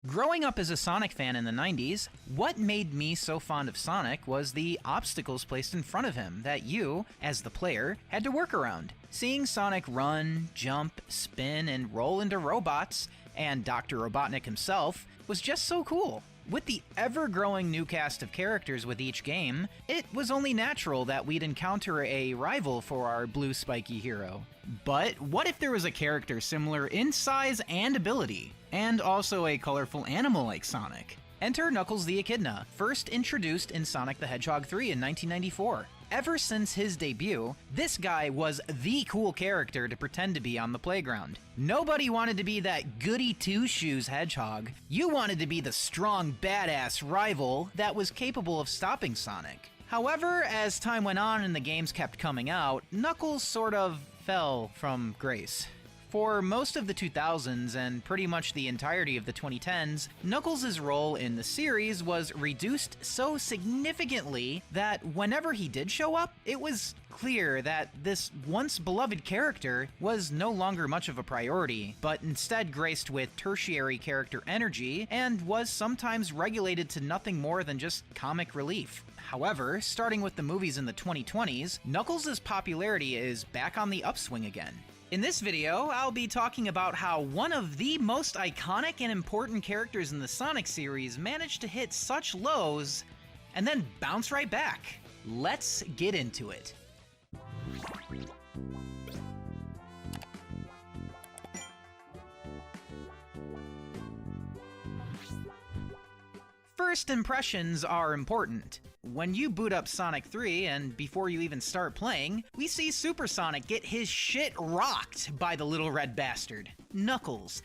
Growing up as a Sonic fan in the 90s, what made me so fond of Sonic was the obstacles placed in front of him that you, as the player, had to work around. Seeing Sonic run, jump, spin, and roll into robots, and Dr. Robotnik himself, was just so cool. With the ever-growing new cast of characters with each game, it was only natural that we'd encounter a rival for our blue spiky hero. But what if there was a character similar in size and ability, and also a colorful animal like Sonic? Enter Knuckles the Echidna, first introduced in Sonic the Hedgehog 3 in 1994. Ever since his debut, this guy was the cool character to pretend to be on the playground. Nobody wanted to be that goody two-shoes hedgehog. You wanted to be the strong, badass rival that was capable of stopping Sonic. However, as time went on and the games kept coming out, Knuckles sort of fell from grace. For most of the 2000s and pretty much the entirety of the 2010s, Knuckles' role in the series was reduced so significantly that whenever he did show up, it was clear that this once beloved character was no longer much of a priority, but instead graced with tertiary character energy and was sometimes regulated to nothing more than just comic relief. However, starting with the movies in the 2020s, Knuckles' popularity is back on the upswing again. In this video, I'll be talking about how one of the most iconic and important characters in the Sonic series managed to hit such lows and then bounce right back. Let's get into it. First impressions are important. When you boot up Sonic 3, and before you even start playing, we see Super Sonic get his shit rocked by the little red bastard, Knuckles,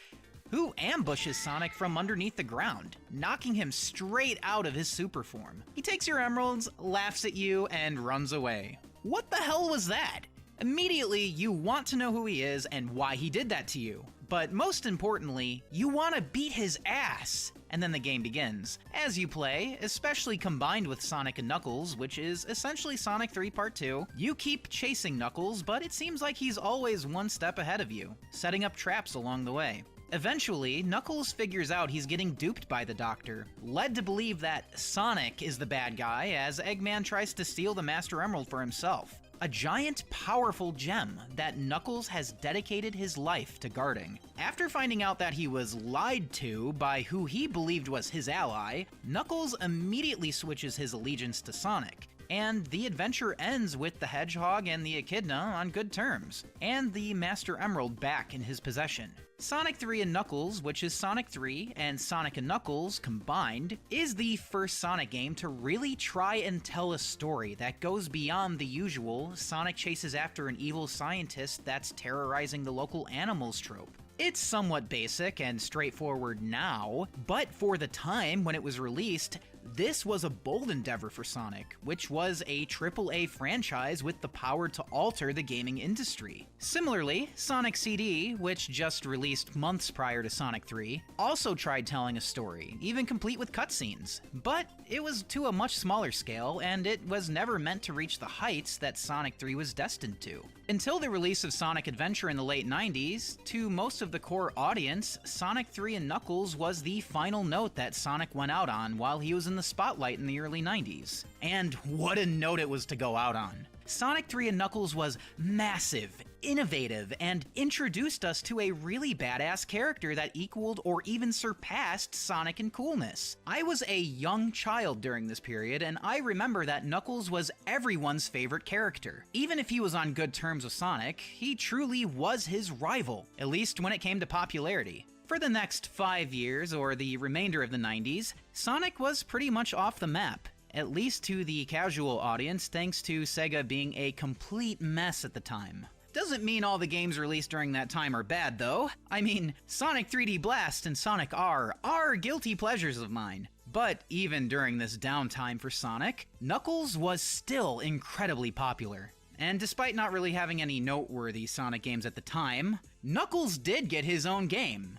who ambushes Sonic from underneath the ground, knocking him straight out of his super form. He takes your emeralds, laughs at you, and runs away. What the hell was that? Immediately, you want to know who he is and why he did that to you. But most importantly, you want to beat his ass. And then the game begins. As you play, especially combined with Sonic and Knuckles, which is essentially Sonic 3 Part 2, you keep chasing Knuckles, but it seems like he's always one step ahead of you, setting up traps along the way. Eventually, Knuckles figures out he's getting duped by the Doctor, led to believe that Sonic is the bad guy as Eggman tries to steal the Master Emerald for himself. A giant, powerful gem that Knuckles has dedicated his life to guarding. After finding out that he was lied to by who he believed was his ally, Knuckles immediately switches his allegiance to Sonic. And the adventure ends with the Hedgehog and the Echidna on good terms, and the Master Emerald back in his possession. Sonic 3 and Knuckles, which is Sonic 3 and Sonic and Knuckles combined, is the first Sonic game to really try and tell a story that goes beyond the usual Sonic chases after an evil scientist that's terrorizing the local animals trope. It's somewhat basic and straightforward now, but for the time when it was released, this was a bold endeavor for Sonic, which was a AAA franchise with the power to alter the gaming industry. Similarly, Sonic CD, which just released months prior to Sonic 3, also tried telling a story, even complete with cutscenes, but it was to a much smaller scale, and it was never meant to reach the heights that Sonic 3 was destined to. Until the release of Sonic Adventure in the late 90s, to most of the core audience, Sonic 3 and Knuckles was the final note that Sonic went out on while he was in the spotlight in the early 90s. And what a note it was to go out on. Sonic 3 and Knuckles was massive, innovative, and introduced us to a really badass character that equaled or even surpassed Sonic in coolness. I was a young child during this period, and I remember that Knuckles was everyone's favorite character. Even if he was on good terms with Sonic, he truly was his rival, at least when it came to popularity. For the next 5 years, or the remainder of the 90s, Sonic was pretty much off the map. At least to the casual audience, thanks to Sega being a complete mess at the time. Doesn't mean all the games released during that time are bad, though. I mean, Sonic 3D Blast and Sonic R are guilty pleasures of mine. But even during this downtime for Sonic, Knuckles was still incredibly popular. And despite not really having any noteworthy Sonic games at the time, Knuckles did get his own game.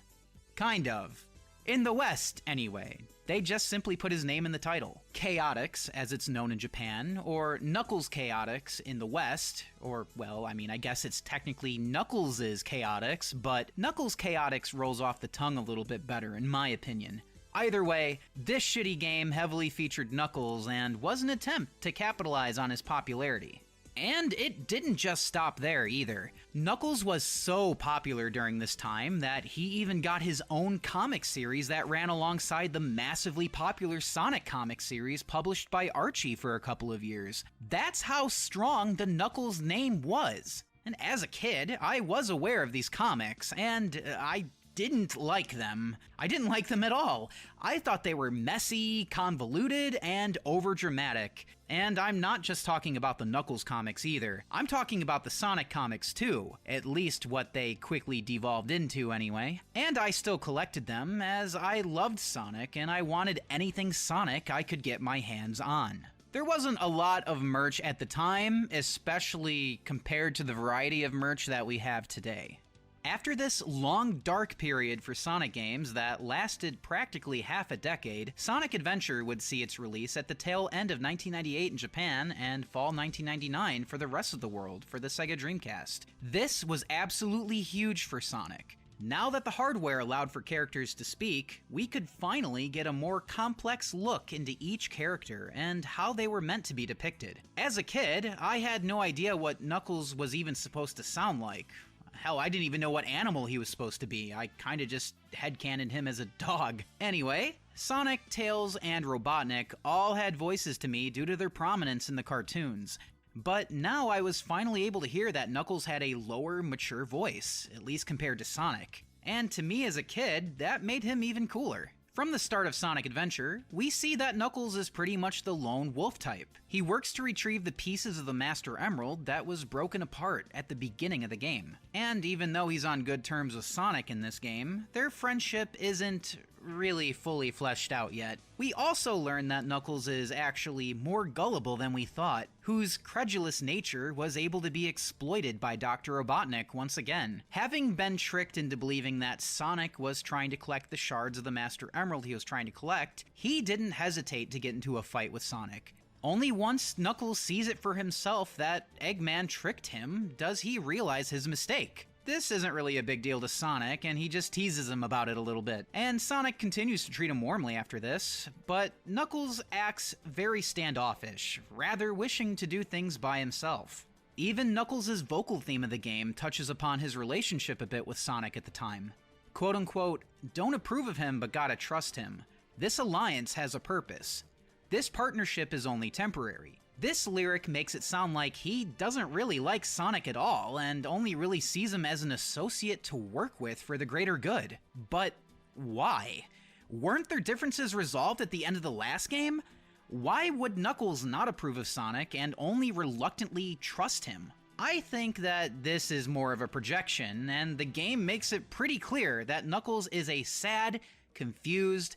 Kind of. In the West, anyway. They just simply put his name in the title. Chaotix, as it's known in Japan, or Knuckles Chaotix in the West, or, well, I mean, I guess it's technically Knuckles' Chaotix, but Knuckles Chaotix rolls off the tongue a little bit better, in my opinion. Either way, this shitty game heavily featured Knuckles and was an attempt to capitalize on his popularity. And it didn't just stop there either. Knuckles was so popular during this time that he even got his own comic series that ran alongside the massively popular Sonic comic series published by Archie for a couple of years. That's how strong the Knuckles name was. And as a kid, I was aware of these comics, and I didn't like them. I didn't like them at all. I thought they were messy, convoluted, and overdramatic. And I'm not just talking about the Knuckles comics either. I'm talking about the Sonic comics too, at least what they quickly devolved into anyway. And I still collected them, as I loved Sonic and I wanted anything Sonic I could get my hands on. There wasn't a lot of merch at the time, especially compared to the variety of merch that we have today. After this long, dark period for Sonic games that lasted practically half a decade, Sonic Adventure would see its release at the tail end of 1998 in Japan and fall 1999 for the rest of the world for the Sega Dreamcast. This was absolutely huge for Sonic. Now that the hardware allowed for characters to speak, we could finally get a more complex look into each character and how they were meant to be depicted. As a kid, I had no idea what Knuckles was even supposed to sound like. Hell, I didn't even know what animal he was supposed to be. I kinda just headcanoned him as a dog. Anyway, Sonic, Tails, and Robotnik all had voices to me due to their prominence in the cartoons. But now I was finally able to hear that Knuckles had a lower, mature voice, at least compared to Sonic. And to me as a kid, that made him even cooler. From the start of Sonic Adventure, we see that Knuckles is pretty much the lone wolf type. He works to retrieve the pieces of the Master Emerald that was broken apart at the beginning of the game. And even though he's on good terms with Sonic in this game, their friendship isn't really fully fleshed out yet. We also learn that Knuckles is actually more gullible than we thought, whose credulous nature was able to be exploited by Dr. Robotnik once again. Having been tricked into believing that Sonic was trying to collect the shards of the Master Emerald he was trying to collect, he didn't hesitate to get into a fight with Sonic. Only once Knuckles sees it for himself that Eggman tricked him does he realize his mistake. This isn't really a big deal to Sonic, and he just teases him about it a little bit. And Sonic continues to treat him warmly after this, but Knuckles acts very standoffish, rather wishing to do things by himself. Even Knuckles' vocal theme of the game touches upon his relationship a bit with Sonic at the time. Quote unquote, "Don't approve of him but gotta trust him. This alliance has a purpose. This partnership is only temporary." This lyric makes it sound like he doesn't really like Sonic at all and only really sees him as an associate to work with for the greater good. But why? Weren't their differences resolved at the end of the last game? Why would Knuckles not approve of Sonic and only reluctantly trust him? I think that this is more of a projection, and the game makes it pretty clear that Knuckles is a sad, confused,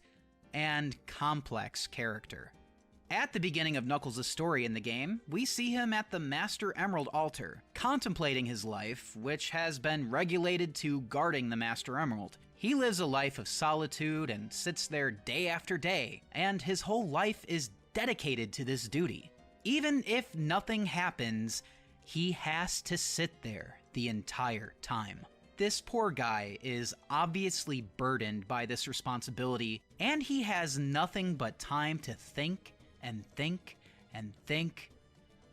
and complex character. At the beginning of Knuckles' story in the game, we see him at the Master Emerald altar, contemplating his life, which has been regulated to guarding the Master Emerald. He lives a life of solitude and sits there day after day, and his whole life is dedicated to this duty. Even if nothing happens, he has to sit there the entire time. This poor guy is obviously burdened by this responsibility, and he has nothing but time to think and think and think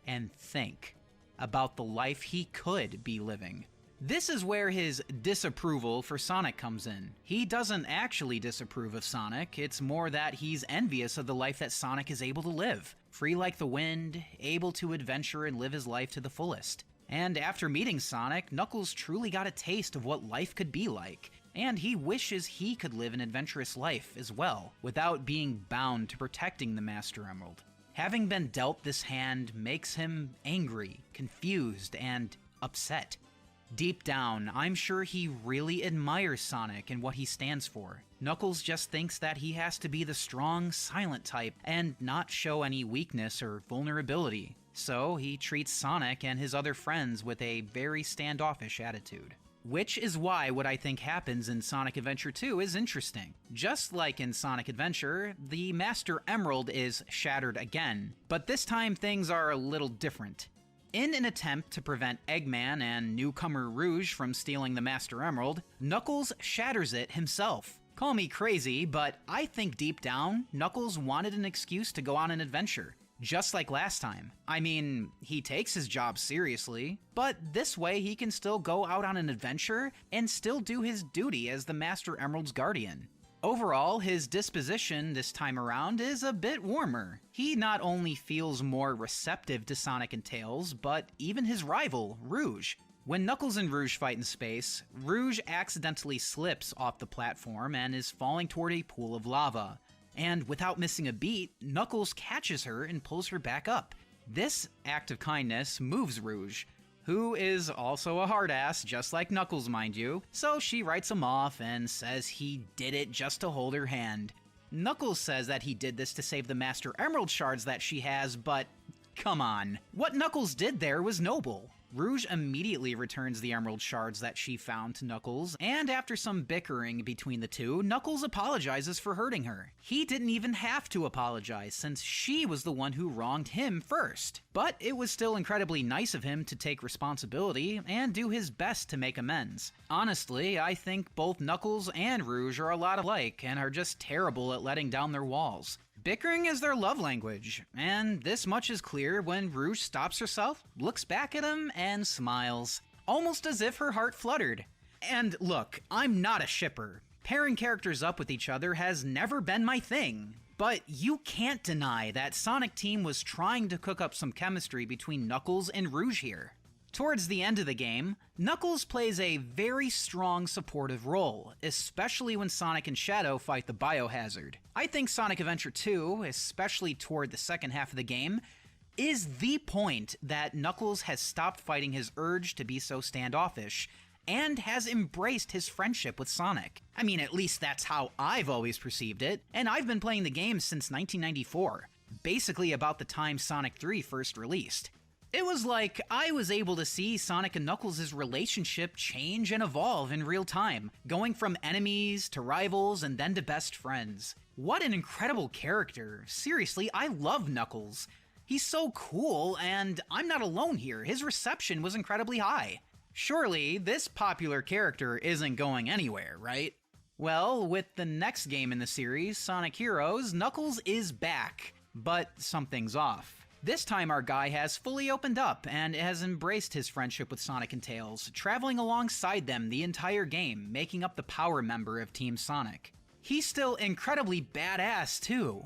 and think about the life he could be living. This is where his disapproval for Sonic comes in. He doesn't actually disapprove of Sonic, it's more that he's envious of the life that Sonic is able to live. Free like the wind, able to adventure and live his life to the fullest. And after meeting Sonic, Knuckles truly got a taste of what life could be like. And he wishes he could live an adventurous life as well, without being bound to protecting the Master Emerald. Having been dealt this hand makes him angry, confused, and upset. Deep down, I'm sure he really admires Sonic and what he stands for. Knuckles just thinks that he has to be the strong, silent type and not show any weakness or vulnerability. So he treats Sonic and his other friends with a very standoffish attitude. Which is why what I think happens in Sonic Adventure 2 is interesting. Just like in Sonic Adventure, the Master Emerald is shattered again, but this time things are a little different. In an attempt to prevent Eggman and newcomer Rouge from stealing the Master Emerald, Knuckles shatters it himself. Call me crazy, but I think deep down, Knuckles wanted an excuse to go on an adventure. Just like last time. I mean, he takes his job seriously, but this way he can still go out on an adventure and still do his duty as the Master Emerald's guardian. Overall, his disposition this time around is a bit warmer. He not only feels more receptive to Sonic and Tails, but even his rival, Rouge. When Knuckles and Rouge fight in space, Rouge accidentally slips off the platform and is falling toward a pool of lava. And without missing a beat, Knuckles catches her and pulls her back up. This act of kindness moves Rouge, who is also a hard ass, just like Knuckles, mind you, so she writes him off and says he did it just to hold her hand. Knuckles says that he did this to save the Master Emerald shards that she has, but come on. What Knuckles did there was noble. Rouge immediately returns the emerald shards that she found to Knuckles, and after some bickering between the two, Knuckles apologizes for hurting her. He didn't even have to apologize, since she was the one who wronged him first. But it was still incredibly nice of him to take responsibility and do his best to make amends. Honestly, I think both Knuckles and Rouge are a lot alike, and are just terrible at letting down their walls. Bickering is their love language, and this much is clear when Rouge stops herself, looks back at him, and smiles, almost as if her heart fluttered. And look, I'm not a shipper. Pairing characters up with each other has never been my thing. But you can't deny that Sonic Team was trying to cook up some chemistry between Knuckles and Rouge here. Towards the end of the game, Knuckles plays a very strong supportive role, especially when Sonic and Shadow fight the Biohazard. I think Sonic Adventure 2, especially toward the second half of the game, is the point that Knuckles has stopped fighting his urge to be so standoffish, and has embraced his friendship with Sonic. I mean, at least that's how I've always perceived it, and I've been playing the game since 1994, basically about the time Sonic 3 first released. It was like I was able to see Sonic and Knuckles' relationship change and evolve in real time, going from enemies to rivals and then to best friends. What an incredible character. Seriously, I love Knuckles. He's so cool, and I'm not alone here. His reception was incredibly high. Surely, this popular character isn't going anywhere, right? Well, with the next game in the series, Sonic Heroes, Knuckles is back, but something's off. This time our guy has fully opened up and has embraced his friendship with Sonic and Tails, traveling alongside them the entire game, making up the power member of Team Sonic. He's still incredibly badass too.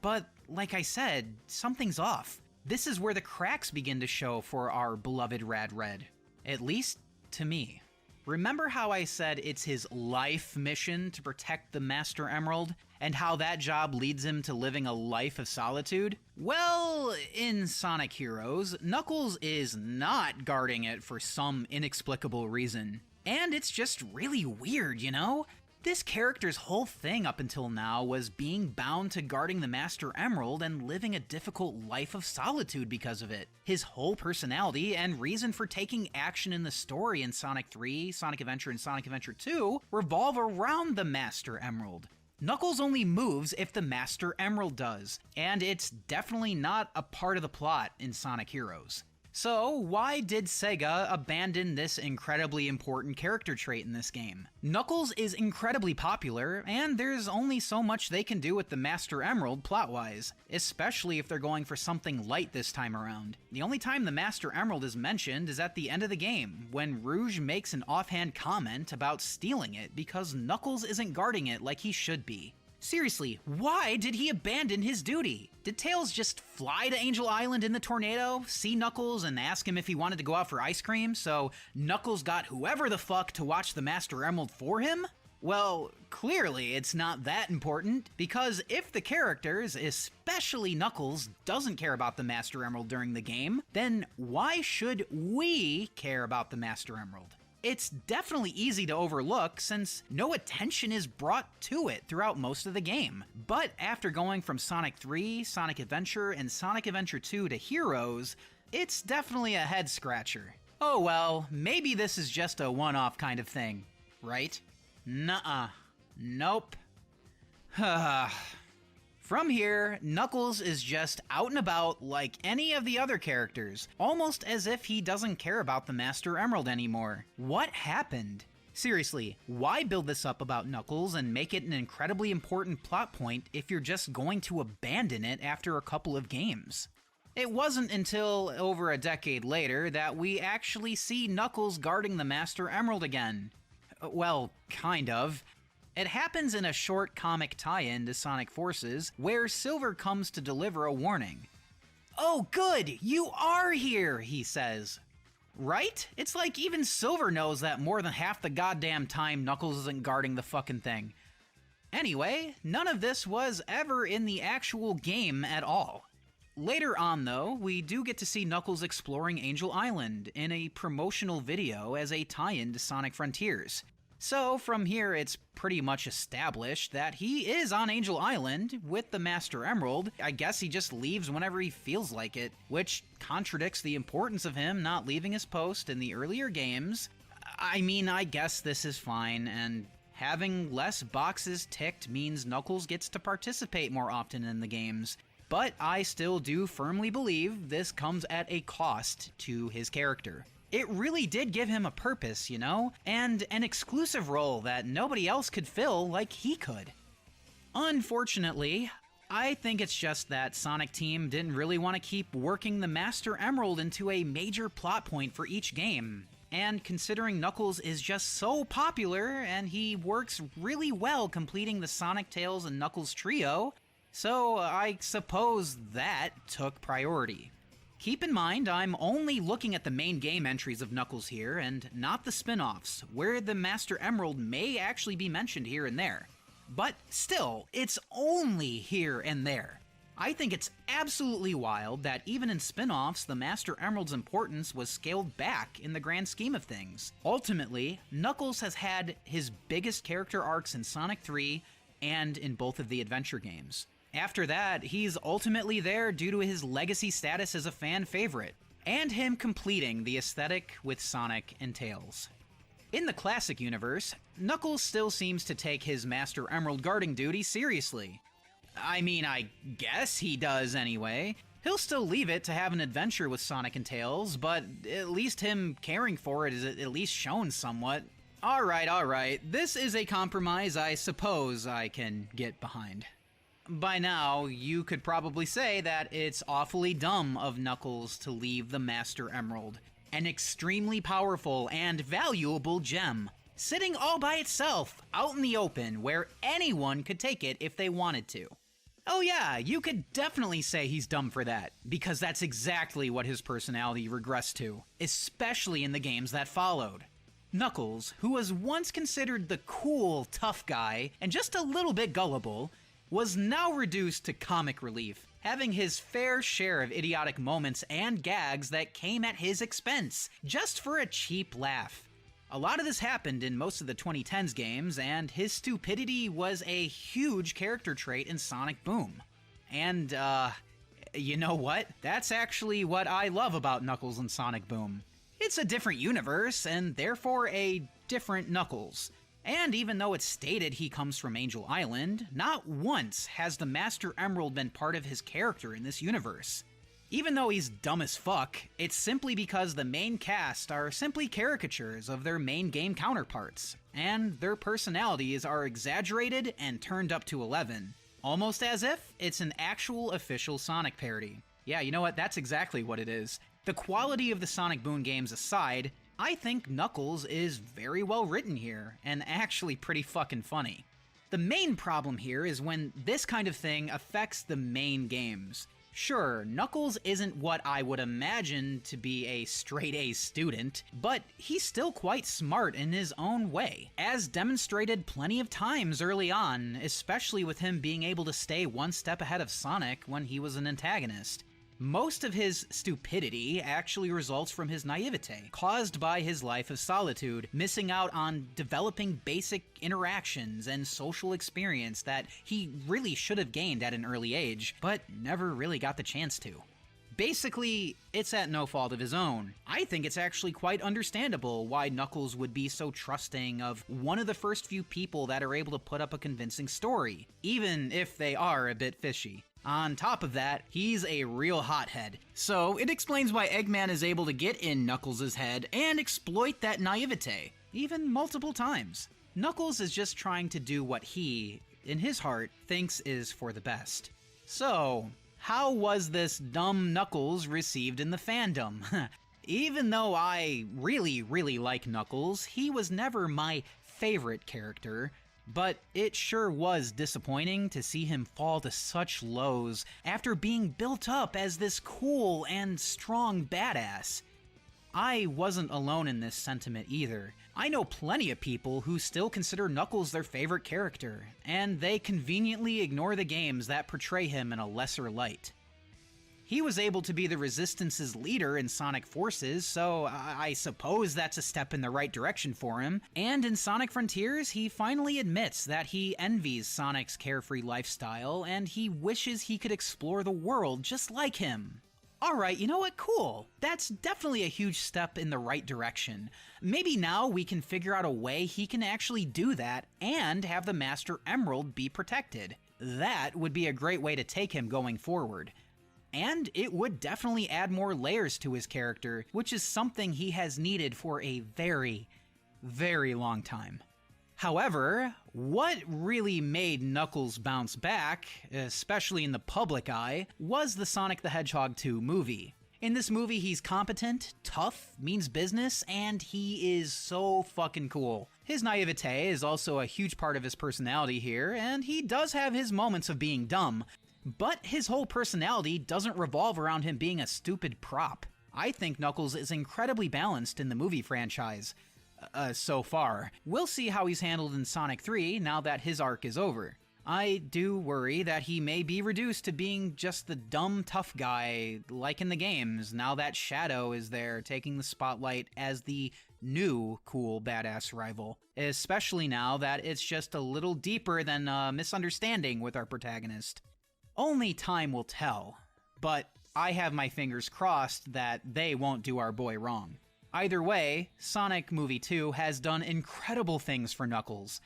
But, like I said, something's off. This is where the cracks begin to show for our beloved Rad Red. At least, to me. Remember how I said it's his life mission to protect the Master Emerald, and how that job leads him to living a life of solitude? Well, in Sonic Heroes, Knuckles is not guarding it for some inexplicable reason. And it's just really weird, you know? This character's whole thing up until now was being bound to guarding the Master Emerald and living a difficult life of solitude because of it. His whole personality and reason for taking action in the story in Sonic 3, Sonic Adventure, and Sonic Adventure 2 revolve around the Master Emerald. Knuckles only moves if the Master Emerald does, and it's definitely not a part of the plot in Sonic Heroes. So, why did Sega abandon this incredibly important character trait in this game? Knuckles is incredibly popular, and there's only so much they can do with the Master Emerald plot-wise, especially if they're going for something light this time around. The only time the Master Emerald is mentioned is at the end of the game, when Rouge makes an offhand comment about stealing it because Knuckles isn't guarding it like he should be. Seriously, why did he abandon his duty? Did Tails just fly to Angel Island in the tornado, see Knuckles, and ask him if he wanted to go out for ice cream, so Knuckles got whoever the fuck to watch the Master Emerald for him? Well, clearly it's not that important, because if the characters, especially Knuckles, doesn't care about the Master Emerald during the game, then why should we care about the Master Emerald? It's definitely easy to overlook since no attention is brought to it throughout most of the game. But after going from Sonic 3, Sonic Adventure, and Sonic Adventure 2 to Heroes, it's definitely a head scratcher. Oh well, maybe this is just a one-off kind of thing, right? Nuh-uh. Nope. From here, Knuckles is just out and about like any of the other characters, almost as if he doesn't care about the Master Emerald anymore. What happened? Seriously, why build this up about Knuckles and make it an incredibly important plot point if you're just going to abandon it after a couple of games? It wasn't until over a decade later that we actually see Knuckles guarding the Master Emerald again. Well, kind of. It happens in a short comic tie-in to Sonic Forces, where Silver comes to deliver a warning. "Oh good, you are here," he says. Right? It's like even Silver knows that more than half the goddamn time Knuckles isn't guarding the fucking thing. Anyway, none of this was ever in the actual game at all. Later on, though, we do get to see Knuckles exploring Angel Island in a promotional video as a tie-in to Sonic Frontiers. So from here, it's pretty much established that he is on Angel Island with the Master Emerald. I guess he just leaves whenever he feels like it, which contradicts the importance of him not leaving his post in the earlier games. I mean, I guess this is fine, and having less boxes ticked means Knuckles gets to participate more often in the games. But I still do firmly believe this comes at a cost to his character. It really did give him a purpose, you know, and an exclusive role that nobody else could fill like he could. Unfortunately, I think it's just that Sonic Team didn't really want to keep working the Master Emerald into a major plot point for each game. And considering Knuckles is just so popular and he works really well completing the Sonic, Tails, and Knuckles trio, so I suppose that took priority. Keep in mind, I'm only looking at the main game entries of Knuckles here, and not the spin-offs, where the Master Emerald may actually be mentioned here and there. But still, it's only here and there. I think it's absolutely wild that even in spin-offs, the Master Emerald's importance was scaled back in the grand scheme of things. Ultimately, Knuckles has had his biggest character arcs in Sonic 3 and in both of the adventure games. After that, he's ultimately there due to his legacy status as a fan favorite, and him completing the aesthetic with Sonic and Tails. In the classic universe, Knuckles still seems to take his Master Emerald guarding duty seriously. I mean, I guess he does anyway. He'll still leave it to have an adventure with Sonic and Tails, but at least him caring for it is at least shown somewhat. Alright, this is a compromise I suppose I can get behind. By now, you could probably say that it's awfully dumb of Knuckles to leave the Master Emerald, an extremely powerful and valuable gem, sitting all by itself out in the open where anyone could take it if they wanted to. Oh yeah, you could definitely say he's dumb for that, because that's exactly what his personality regressed to, especially in the games that followed. Knuckles, who was once considered the cool, tough guy and just a little bit gullible, was now reduced to comic relief, having his fair share of idiotic moments and gags that came at his expense, just for a cheap laugh. A lot of this happened in most of the 2010s games, and his stupidity was a huge character trait in Sonic Boom. And, you know what? That's actually what I love about Knuckles and Sonic Boom. It's a different universe, and therefore a different Knuckles. And even though it's stated he comes from Angel Island, not once has the Master Emerald been part of his character in this universe. Even though he's dumb as fuck, it's simply because the main cast are simply caricatures of their main game counterparts, and their personalities are exaggerated and turned up to 11, almost as if it's an actual official Sonic parody. Yeah, you know what, that's exactly what it is. The quality of the Sonic Boom games aside, I think Knuckles is very well written here, and actually pretty fucking funny. The main problem here is when this kind of thing affects the main games. Sure, Knuckles isn't what I would imagine to be a straight-A student, but he's still quite smart in his own way, as demonstrated plenty of times early on, especially with him being able to stay one step ahead of Sonic when he was an antagonist. Most of his stupidity actually results from his naivete, caused by his life of solitude, missing out on developing basic interactions and social experience that he really should have gained at an early age, but never really got the chance to. Basically, it's at no fault of his own. I think it's actually quite understandable why Knuckles would be so trusting of one of the first few people that are able to put up a convincing story, even if they are a bit fishy. On top of that, he's a real hothead. So it explains why Eggman is able to get in Knuckles' head and exploit that naivete, even multiple times. Knuckles is just trying to do what he, in his heart, thinks is for the best. So, how was this dumb Knuckles received in the fandom? Even though I really like Knuckles, he was never my favorite character, but it sure was disappointing to see him fall to such lows after being built up as this cool and strong badass. I wasn't alone in this sentiment either. I know plenty of people who still consider Knuckles their favorite character, and they conveniently ignore the games that portray him in a lesser light. He was able to be the Resistance's leader in Sonic Forces, so I suppose that's a step in the right direction for him, and in Sonic Frontiers, he finally admits that he envies Sonic's carefree lifestyle, and he wishes he could explore the world just like him. Alright, you know what? Cool. That's definitely a huge step in the right direction. Maybe now we can figure out a way he can actually do that and have the Master Emerald be protected. That would be a great way to take him going forward. And it would definitely add more layers to his character, which is something he has needed for a very long time. However, what really made Knuckles bounce back, especially in the public eye, was the Sonic the Hedgehog 2 movie. In this movie, he's competent, tough, means business, and he is so fucking cool. His naivete is also a huge part of his personality here, and he does have his moments of being dumb, but his whole personality doesn't revolve around him being a stupid prop. I think Knuckles is incredibly balanced in the movie franchise. So far. We'll see how he's handled in Sonic 3 now that his arc is over. I do worry that he may be reduced to being just the dumb tough guy like in the games now that Shadow is there taking the spotlight as the new cool badass rival, especially now that it's just a little deeper than a misunderstanding with our protagonist. Only time will tell, but I have my fingers crossed that they won't do our boy wrong. Either way, Sonic Movie 2 has done incredible things for Knuckles.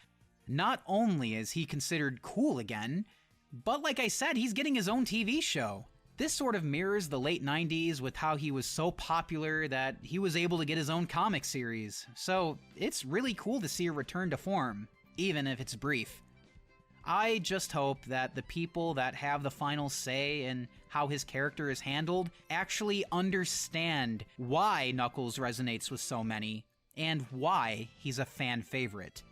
Not only is he considered cool again, but like I said, he's getting his own TV show. This sort of mirrors the late 90s with how he was so popular that he was able to get his own comic series. So it's really cool to see a return to form, even if it's brief. I just hope that the people that have the final say in how his character is handled actually understand why Knuckles resonates with so many, and why he's a fan favorite.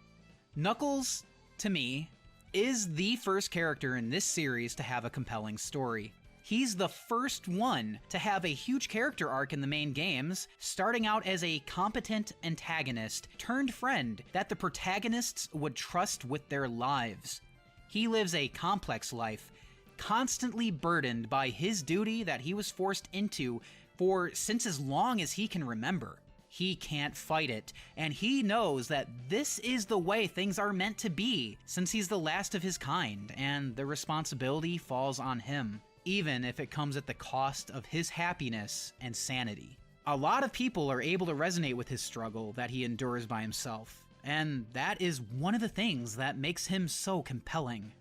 Knuckles, to me, is the first character in this series to have a compelling story. He's the first one to have a huge character arc in the main games, starting out as a competent antagonist turned friend that the protagonists would trust with their lives. He lives a complex life, constantly burdened by his duty that he was forced into for since as long as he can remember. He can't fight it, and he knows that this is the way things are meant to be, since he's the last of his kind, and the responsibility falls on him, even if it comes at the cost of his happiness and sanity. A lot of people are able to resonate with his struggle that he endures by himself, and that is one of the things that makes him so compelling.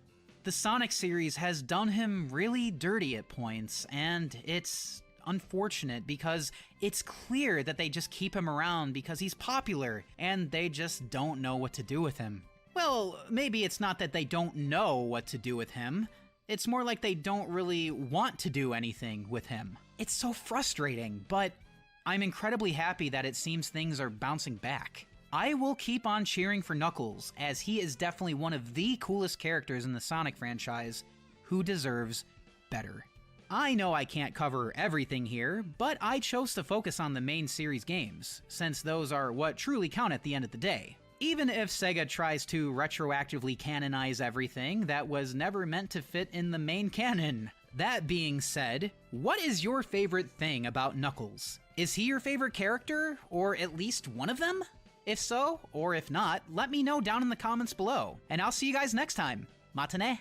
The Sonic series has done him really dirty at points, and it's unfortunate because it's clear that they just keep him around because he's popular, and they just don't know what to do with him. Well, maybe it's not that they don't know what to do with him, it's more like they don't really want to do anything with him. It's so frustrating, but I'm incredibly happy that it seems things are bouncing back. I will keep on cheering for Knuckles, as he is definitely one of the coolest characters in the Sonic franchise who deserves better. I know I can't cover everything here, but I chose to focus on the main series games, since those are what truly count at the end of the day. Even if Sega tries to retroactively canonize everything that was never meant to fit in the main canon. That being said, what is your favorite thing about Knuckles? Is he your favorite character, or at least one of them? If so, or if not, let me know down in the comments below, and I'll see you guys next time. Matane!